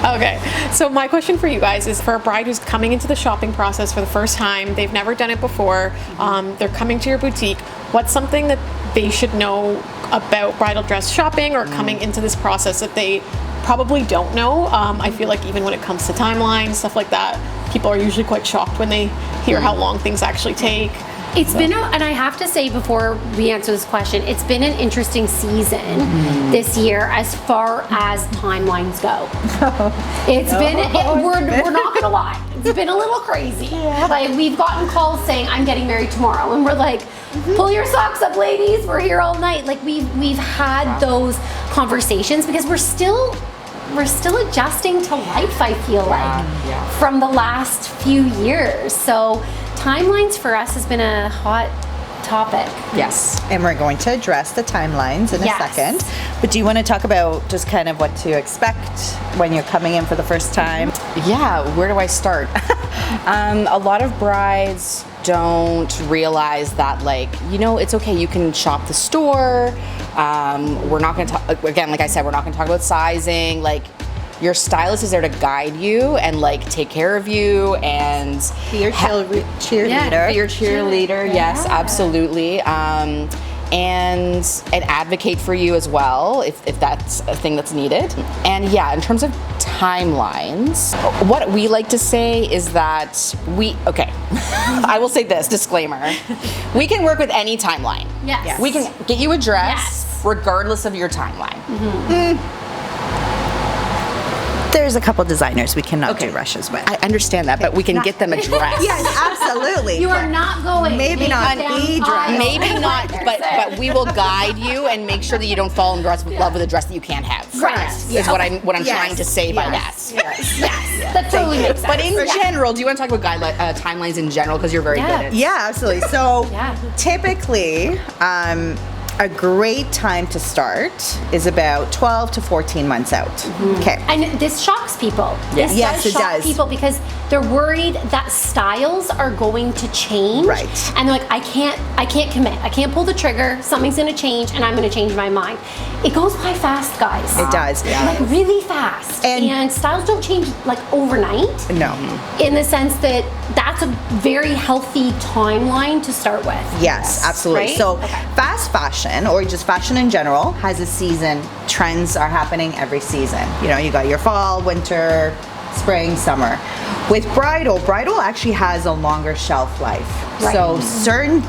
Okay, so my question for you guys is for a bride who's coming into the shopping process for the first time, they've never done it before, they're coming to your boutique, what's something that they should know about bridal dress shopping or coming into this process that they probably don't know? I feel like even when it comes to timelines, stuff like that, people are usually quite shocked when they hear how long things actually take. It's been, and I have to say before we answer this question, it's been an interesting season this year as far as timelines go. It's been, we're not gonna lie, it's been a little crazy. Like we've gotten calls saying, I'm getting married tomorrow, and we're like, pull your socks up, ladies, we're here all night. Like we've had those conversations because we're still adjusting to life, I feel like, from the last few years. So timelines for us has been a hot topic. Yes, and we're going to address the timelines in a second. But do you want to talk about just kind of what to expect when you're coming in for the first time? Yeah, where do I start? A lot of brides don't realize that, like, you know, it's okay, you can shop the store. We're not going to talk, again, like I said, we're not going to talk about sizing. Like, your stylist is there to guide you and like take care of you and Be your cheerleader. Be your cheerleader. Yes, absolutely. And advocate for you as well if that's a thing that's needed. And yeah, in terms of timelines, what we like to say is that I will say this, disclaimer. We can work with any timeline. Yes. We can get you a dress regardless of your timeline. There's a couple designers we cannot do rushes with. I understand that, but we can get them a dress. Yes, absolutely. You are not going. Maybe not the dress. Maybe not, but we will guide you and make sure that you don't fall in love with a dress that you can't have. Right. Is what I'm trying to say by that. Yes. That totally makes sense. But in general, do you want to talk about timelines in general because you're very good at it? Yeah, absolutely. So typically, a great time to start is about 12 to 14 months out. Okay. And this shocks people. Yes. This does shock people because they're worried that styles are going to change. Right. And they're like, I can't commit. I can't pull the trigger. Something's going to change and I'm going to change my mind. It goes by fast, guys. It does. Like really fast. And styles don't change like overnight. No. In the sense that that's a very healthy timeline to start with. Yes, absolutely. Right? So fast fashion, or just fashion in general, has a season. Trends are happening every season. You know, you got your fall, winter, spring, summer. With bridal actually has a longer shelf life. Right. So certain,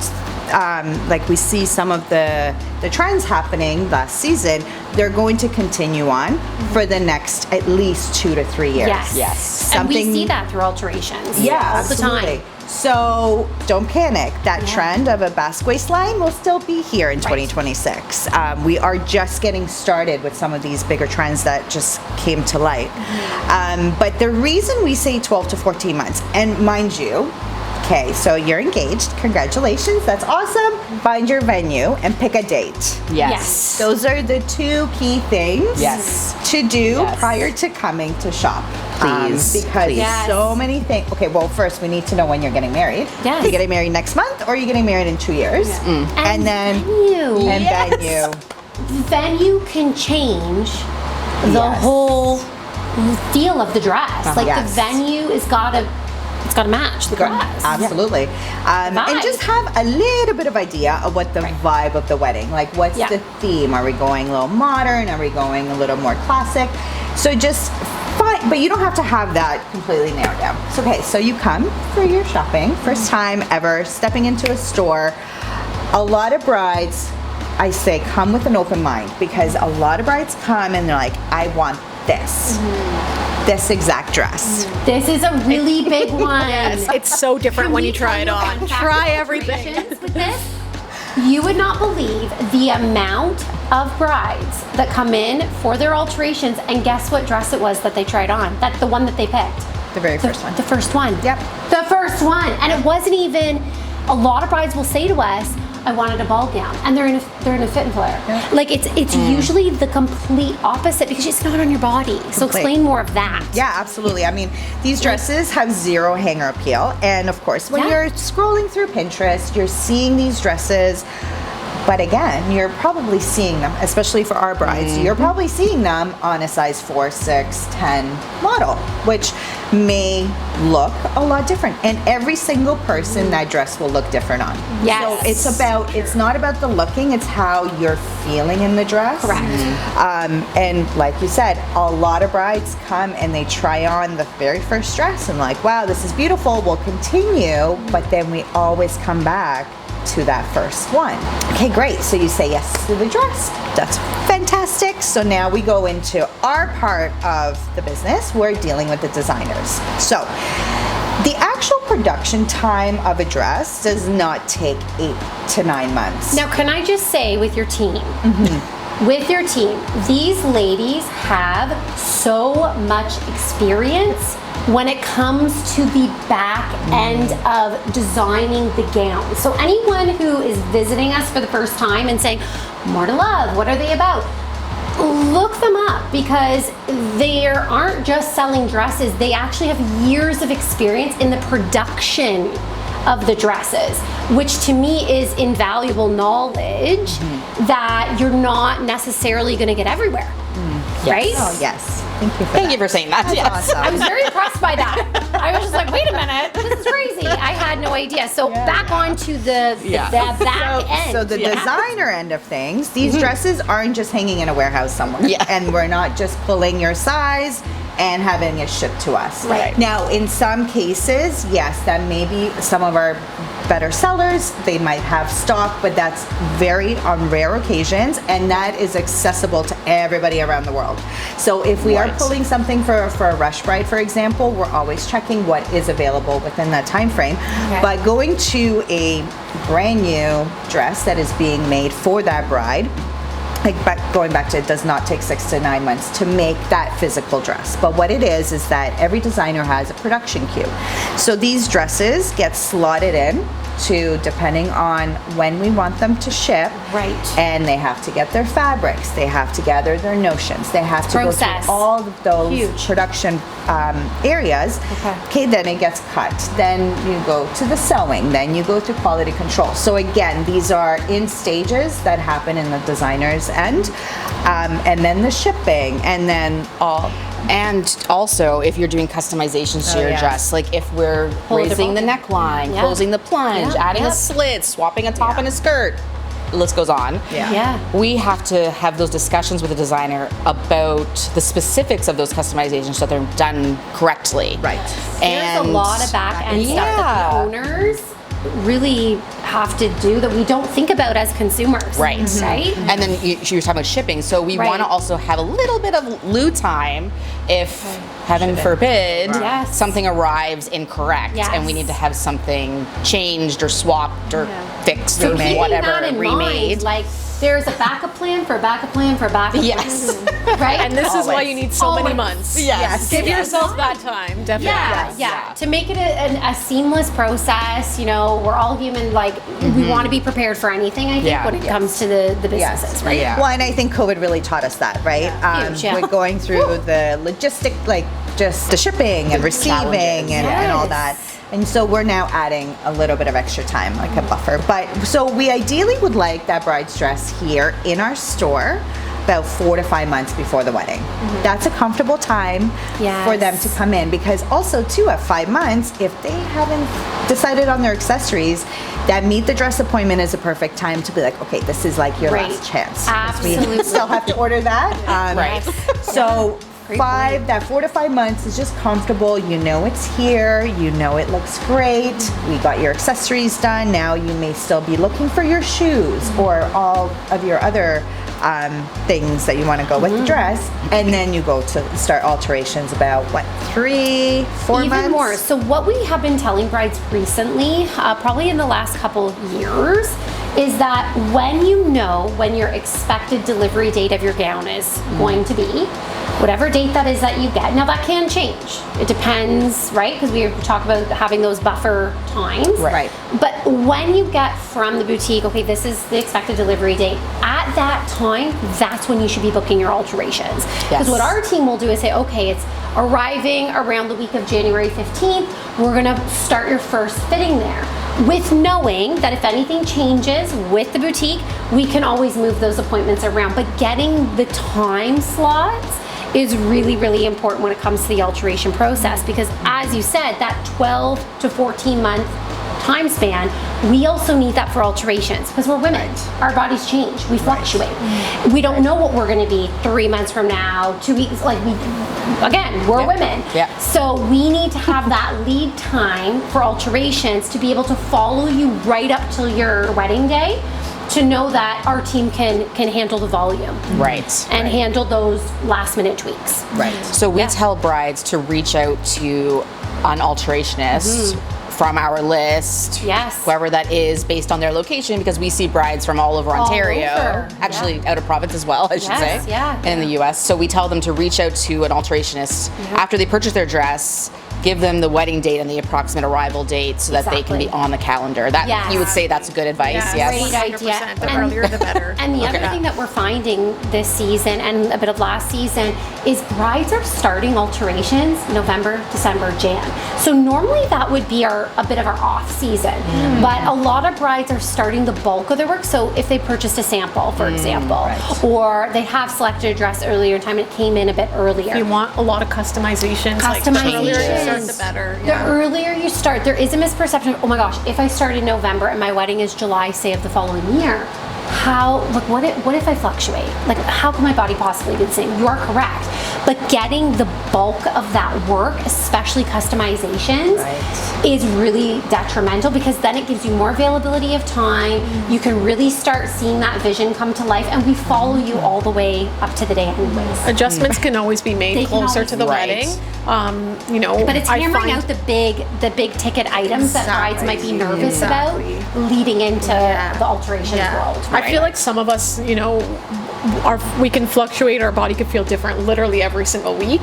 like we see some of the trends happening last season, they're going to continue on for the next at least 2 to 3 years. Yes. And we see that through alterations. Yeah, all the absolutely. time. So don't panic. That trend of a basque waistline will still be here in 2026. We are just getting started with some of these bigger trends that just came to light. But the reason we say 12 to 14 months, and mind you, okay, so you're engaged. Congratulations. That's awesome. Find your venue and pick a date. Yes. Those are the two key things to do prior to coming to shop. Please. Because so many things. Okay, well, first we need to know when you're getting married. Yes. You're getting married next month, or you're getting married in 2 years. And then venue. venue. Venue can change the whole feel of the dress. Like the venue is it's gotta match the dress. Absolutely. And just have a little bit of idea of what the vibe of the wedding, like what's the theme? Are we going a little modern? Are we going a little more classic? So just fine, but you don't have to have that completely narrowed down. So, okay, so you come for your shopping, first time ever stepping into a store. A lot of brides, I say, come with an open mind, because a lot of brides come and they're like, I want this. This exact dress. This is a really big one. It's so different when you try it on. Try everything. With this, you would not believe the amount of brides that come in for their alterations, and guess what dress it was that they tried on? That's the one that they picked. The very first one. The first one. Yep. The first one. And it wasn't even, a lot of brides will say to us, I wanted a ball gown, and they're in a fit and flare. Yeah. Like it's usually the complete opposite, because it's not on your body. So explain more of that. Yeah, absolutely. I mean, these dresses have zero hanger appeal, and of course, when you're scrolling through Pinterest, you're seeing these dresses But again, you're probably seeing them, especially for our brides, you're probably seeing them on a size 4, 6, 10 model, which may look a lot different. And every single person that dress will look different on. Yes. So it's not about the looking, it's how you're feeling in the dress. Correct. And like you said, a lot of brides come and they try on the very first dress and like, wow, this is beautiful, we'll continue, but then we always come back to that first one. Okay, great. So you say yes to the dress. That's fantastic. So now we go into our part of the business. We're dealing with the designers. So the actual production time of a dress does not take 8 to 9 months. Now, can I just say with your team, with your team, these ladies have so much experience when it comes to the back end of designing the gown. So anyone who is visiting us for the first time and saying, more to love, what are they about? Look them up, because they aren't just selling dresses, they actually have years of experience in the production of the dresses, which to me is invaluable knowledge that you're not necessarily going to get everywhere. Right? Oh, yes. Thank you for Thank that. you for saying that. That's Yes. awesome. I was very impressed by that. I was just like, wait a minute, this is crazy. I had no idea. So back on to the back end. So the designer end of things, these dresses aren't just hanging in a warehouse somewhere. Yeah. And we're not just pulling your size and having it shipped to us. Right. Now, in some cases, yes, that may be some of our better sellers, they might have stock, but that's very on rare occasions, and that is accessible to everybody around the world. So if we are pulling something for a rush bride, for example, we're always checking what is available within that time frame. Okay. But going to a brand new dress that is being made for that bride, going back to, it does not take 6 to 9 months to make that physical dress. But what it is that every designer has a production queue. So these dresses get slotted in to, depending on when we want them to ship. Right. And they have to get their fabrics, they have to gather their notions, they have to Process. go through all of those Huge. production areas. Okay, then it gets cut. Then you go to the sewing, then you go through quality control. So again, these are in stages that happen in the designer's end, and then the shipping, and then all. And also, if you're doing customizations to your yes. dress, like if we're Hold it raising the up. neckline, Yeah. closing the plunge, Yeah. adding Yep. a slit, swapping a top and a skirt, the list goes on. Yeah. We have to have those discussions with the designer about the specifics of those customizations so that they're done correctly. Right. There's a lot of back end stuff that the owners really have to do that we don't think about as consumers. Right. Right? And then you were talking about shipping, so we Right. want to also have a little bit of loo time if, heaven forbid, Yes. something arrives incorrect Yes. and we need to have something changed or swapped or fixed So or keeping whatever, that in remade. mind, like there's a backup plan for a backup plan for a backup Yes. plan. Right? And this is why Always. you need so many Always. months. Yes. Give Yes. yourself that time, definitely. Yeah. To make it a seamless process, you know, we're all human, like, we want to be prepared for anything, I think, Yeah. when it comes to the businesses, right? Yeah. Well, and I think COVID really taught us that, right? Huge, yeah. With going through the logistic, like just the shipping and receiving and all Yes. that. And so we're now adding a little bit of extra time, like a buffer. But so we ideally would like that bride's dress here in our store about 4 to 5 months before the wedding. That's a comfortable time for them to come in, because also too at 5 months, if they haven't decided on their accessories, that meet the dress appointment is a perfect time to be like, okay, this is like your Right. last chance. Absolutely. We still have to order that. Right. So Great that 4 to 5 months is just comfortable. You know it's here. You know it looks great. We got your accessories done. Now you may still be looking for your shoes or all of your other things that you want to go with the dress. And then you go to start alterations about, what, 3, 4 months? Even more. So what we have been telling brides recently, probably in the last couple years, is that when you know when your expected delivery date of your gown is going to be, whatever date that is that you get. Now that can change. It depends, right? Because we talk about having those buffer times. Right. But when you get from the boutique, okay, this is the expected delivery date, at that time, that's when you should be booking your alterations. Because what our team will do is say, okay, it's arriving around the week of January 15th, we're gonna start your first fitting there. with knowing that if anything changes with the boutique, we can always move those appointments around. But getting the time slots is really, really important when it comes to the alteration process, because as you said, that 12 to 14 month time span, we also need that for alterations because we're women. Our bodies change, we fluctuate. We don't know what we're going to be 3 months from now, 2 weeks, like we're women. So we need to have that lead time for alterations to be able to follow you right up till your wedding day, to know that our team can handle the volume. And handle those last minute tweaks. So we tell brides to reach out to an alterationist from our list, whoever that is, based on their location, because we see brides from all over Ontario, actually out of province as well, I should say, in the US. So we tell them to reach out to an alterationist after they purchase their dress, give them the wedding date and the approximate arrival date so that they can be on the calendar. That you would say that's good advice. Great idea. The earlier the better. And the other thing that we're finding this season and a bit of last season is brides are starting alterations November, December, Jan. So normally that would be a bit of our off season, but a lot of brides are starting the bulk of their work. So if they purchased a sample, for example, or they have selected a dress earlier in time and it came in a bit earlier. If you want a lot of customizations, like the earlier you start, the better. The earlier you start, there is a misperception of, oh my gosh, if I start in November and my wedding is July, say, of the following year, what if I fluctuate? Like, how can my body possibly be the same? You are correct. But getting the bulk of that work, especially customizations, is really detrimental, because then it gives you more availability of time. You can really start seeing that vision come to life, and we follow you all the way up to the day anyways. Adjustments can always be made closer to the wedding. But it's hammering out the big ticket items that brides might be nervous about leading into the alterations world. I feel like some of us, we can fluctuate, our body can feel different literally every single week.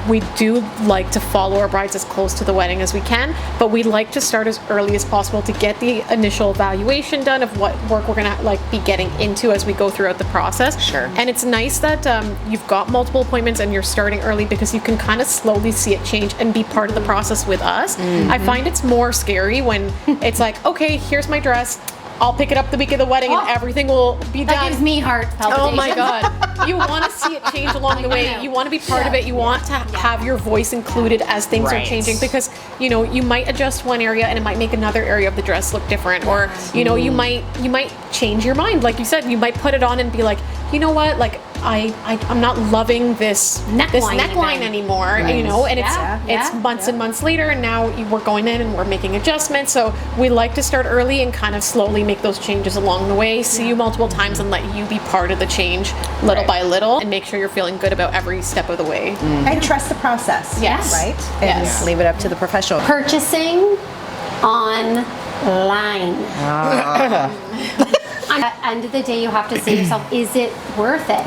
We do like to follow our brides as close to the wedding as we can, but we like to start as early as possible to get the initial evaluation done of what work we're gonna be getting into as we go throughout the process. And it's nice that you've got multiple appointments and you're starting early, because you can kind of slowly see it change and be part of the process with us. I find it's more scary when it's like, okay, here's my dress, I'll pick it up the week of the wedding and everything will be done. That gives me heart palpitations. Oh my God. You want to see it change along the way. You want to be part of it. You want to have your voice included as things are changing, because, you might adjust one area and it might make another area of the dress look different. Or, you might change your mind. Like you said, you might put it on and be like, you know what, like, I'm not loving this neckline anymore, and it's months and months later, and now we're going in and we're making adjustments. So we like to start early and kind of slowly make those changes along the way, see you multiple times and let you be part of the change little by little, and make sure you're feeling good about every step of the way. And trust the process. Right? And leave it up to the professional. Purchasing online. At the end of the day, you have to say to yourself, is it worth it?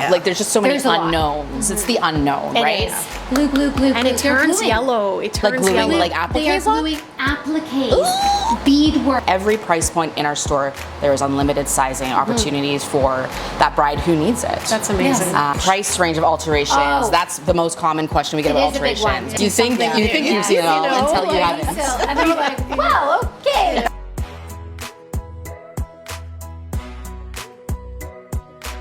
Like, there's just so many unknowns. It's the unknown, right? It is. Glue, glue, glue, and it turns yellow. It turns like gluing, yellow. like appliques. They are gluing appliques. Bead work. Every price point in our store, there is unlimited sizing opportunities for that bride who needs it. That's amazing. Price range of alterations. That's the most common question we get about alterations. You think you've seen it all until you haven't. And then we're like, well, okay.